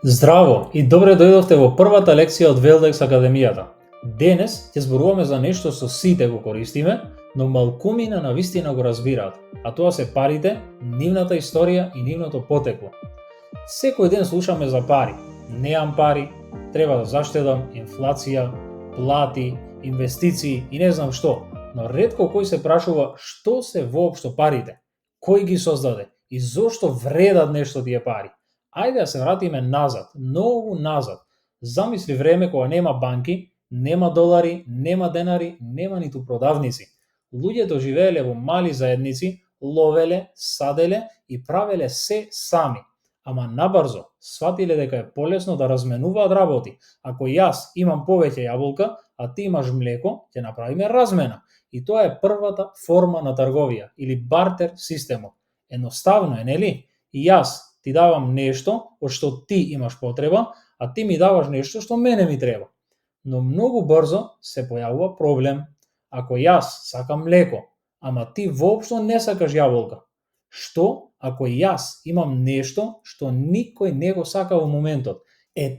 Здраво и добре дојдовте во првата лекција од Велдекс Академијата. Денес ќе зборуваме за нешто што сите го користиме, но малкумина навистина го разбираат, а тоа се парите, нивната историја и нивното потекло. Секој ден слушаме за пари. Неам пари, треба да заштедам, инфлација, плати, инвестиции и не знам што, но ретко кој се прашува што се воопшто парите, кој ги создаде и зошто вредат нешто тие пари. Ајде да се вратиме назад, многу назад. Замисли време кога нема банки, нема долари, нема денари, нема ниту продавници. Луѓето живееле во мали заедници, ловеле, саделе и правеле се сами. Ама набрзо сватиле дека е полесно да разменуваат работи. Ако јас имам повеќе јаболка, а ти имаш млеко, ќе направиме размена. И тоа е првата форма на трговија или бартер системот. Едноставно е, нели? И јас ти давам нешто од што ти имаш потреба, а ти ми даваш нешто што мене ми треба. Но многу брзо се појавува проблем. Ако јас сакам млеко, ама ти воопшто не сакаш јаболка, што ако јас имам нешто што никој не го сака во моментот?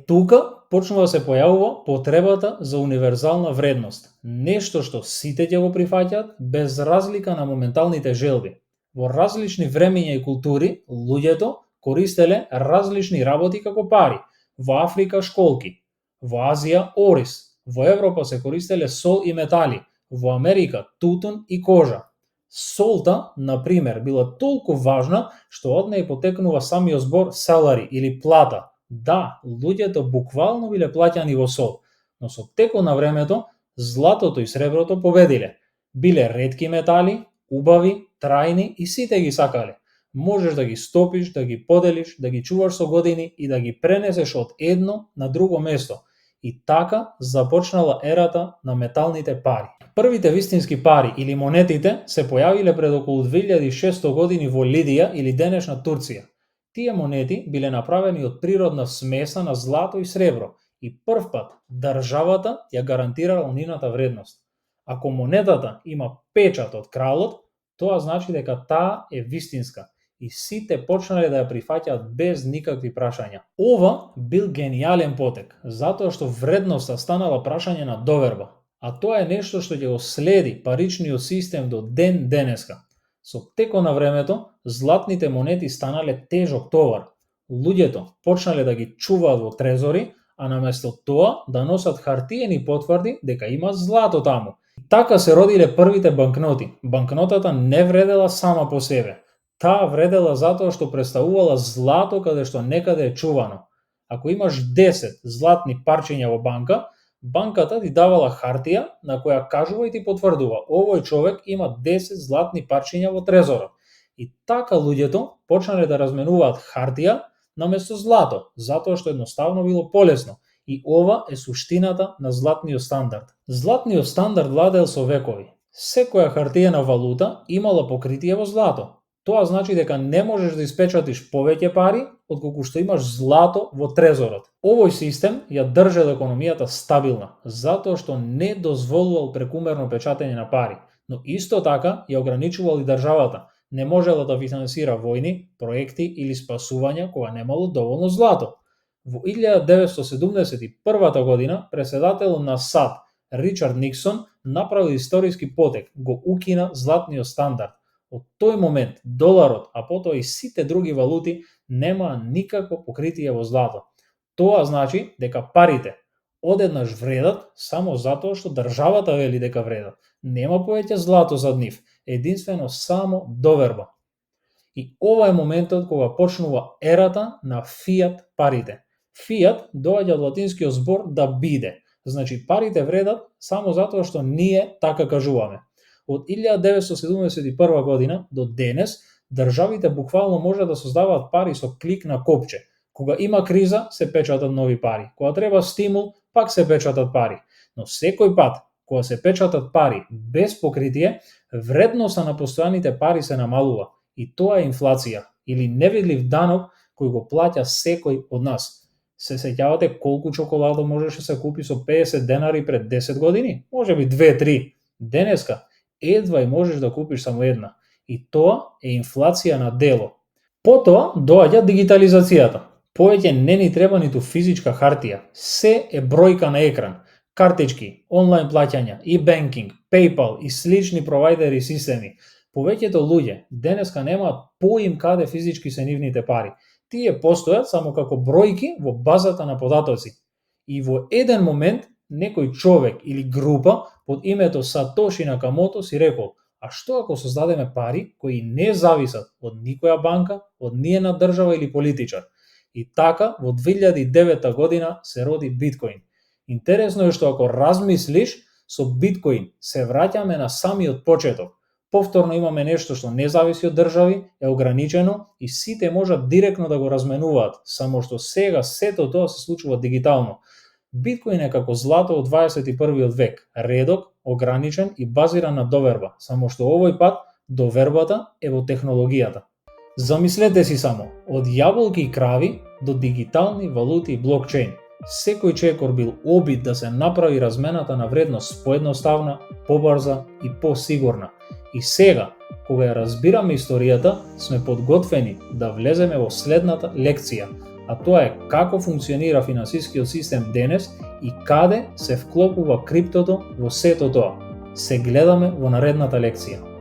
Тука почнува да се појавува потребата за универзална вредност. Нешто што сите ќе го прифаќаат без разлика на моменталните желби. Во различни времења и култури, луѓето користеле различни работи како пари. Во Африка школки, во Азија орис, во Европа се користеле сол и метали, во Америка тутун и кожа. Солта, например, била толку важна што од неја потекнува самиот збор salary или плата. Да, луѓето буквално биле плаќани во сол, но со текот на времето златото и среброто победиле. Биле ретки метали, убави, трајни и сите ги сакале. Можеш да ги стопиш, да ги поделиш, да ги чуваш со години и да ги пренесеш од едно на друго место. И така започнала ерата на металните пари. Првите вистински пари или монетите се појавиле пред околу 2600 години во Лидија или денешна Турција. Тие монети биле направени од природна смеса на злато и сребро и првпат државата ја гарантирала нивната вредност. Ако монетата има печат од кралот, тоа значи дека таа е вистинска и сите почнале да ја прифаќаат без никакви прашања. Ова бил гениален потек, затоа што вредноста станала прашање на доверба, а тоа е нешто што ќе го следи паричниот систем до ден денеска. Со текот на времето, златните монети станале тежок товар. Луѓето почнале да ги чуваат во трезори, а наместо тоа да носат хартиени потврди дека има злато таму. Така се родиле првите банкноти. Банкнотата не вредела сама по себе. Таа вредела затоа што представувала злато каде што некаде е чувано. Ако имаш 10 златни парчиња во банка, банката ти давала хартија на која кажува и ти потврдува: овој човек има 10 златни парчиња во трезорот. И така луѓето почнале да разменуваат хартија наместо злато, затоа што едноставно било полесно. И ова е суштината на златниот стандард. Златниот стандард владел со векови. Секоја хартиена валута имала покритие во злато. Тоа значи дека не можеш да испечатиш повеќе пари отколку што имаш злато во трезорот. Овој систем ја држал економијата стабилна, затоа што не дозволувал прекумерно печатење на пари, но исто така ја ограничувал и државата. Не можела да финансира војни, проекти или спасувања кога немало доволно злато. Во 1971 година претседателот на САД Ричард Никсон направи историски потек, го укина златниот стандард. Од тој момент доларот, а потоа и сите други валути нема никакво покритие во злато. Тоа значи дека парите одеднаш вредат само затоа што државата вели дека вредат. Нема повеќе злато зад нив, единствено само доверба. И ова е моментот кога почнува ерата на фиат парите. Фиат доаѓа од латинскиот збор да биде, значи парите вредат само затоа што ние така кажуваме. Од 1971 година до денес, државите буквално може да создаваат пари со клик на копче. Кога има криза, се печатат нови пари. Кога треба стимул, пак се печатат пари. Но секој пат, кога се печатат пари без покритие, вредноста на постојаните пари се намалува. И тоа е инфлација, или невидлив данок кој го плаќа секој од нас. Се сеќавате колку чоколадо можеше да се купи со 50 денари пред 10 години? Може би 2-3. Денеска едва и можеш да купиш само една. И тоа е инфлација на дело. Потоа доаѓа дигитализацијата. Повеќе не ни треба ниту физичка хартија, се е бројка на екран. Картички, онлайн плаќања, e-banking, PayPal и слични провайдери системи. Повеќето луѓе денеска немаат поим каде физички се нивните пари. Тие постојат само како бројки во базата на податоци. И во еден момент некој човек или група под името Сатоши Накамото си рекол: а што ако создадеме пари кои не зависат од никоја банка, од ниена држава или политичар? И така во 2009 година се роди биткоин. Интересно е што ако размислиш, со биткоин се враќаме на самиот почеток. Повторно имаме нешто што не зависи од држави, е ограничено и сите можат директно да го разменуваат, само што сега сето тоа се случува дигитално. Биткоин е како злато од 21. век, редок, ограничен и базиран на доверба, само што овој пат довербата е во технологијата. Замислете си само, од јаболки и крави до дигитални валути и блокчейн. Секој чекор бил обид да се направи размената на вредност поедноставна, побрза и посигурна. И сега, кога ја разбираме историјата, сме подготвени да влеземе во следната лекција, а тоа е како функционира финансискиот систем денес и каде се вклопува криптото во сето тоа. Се гледаме во наредната лекција.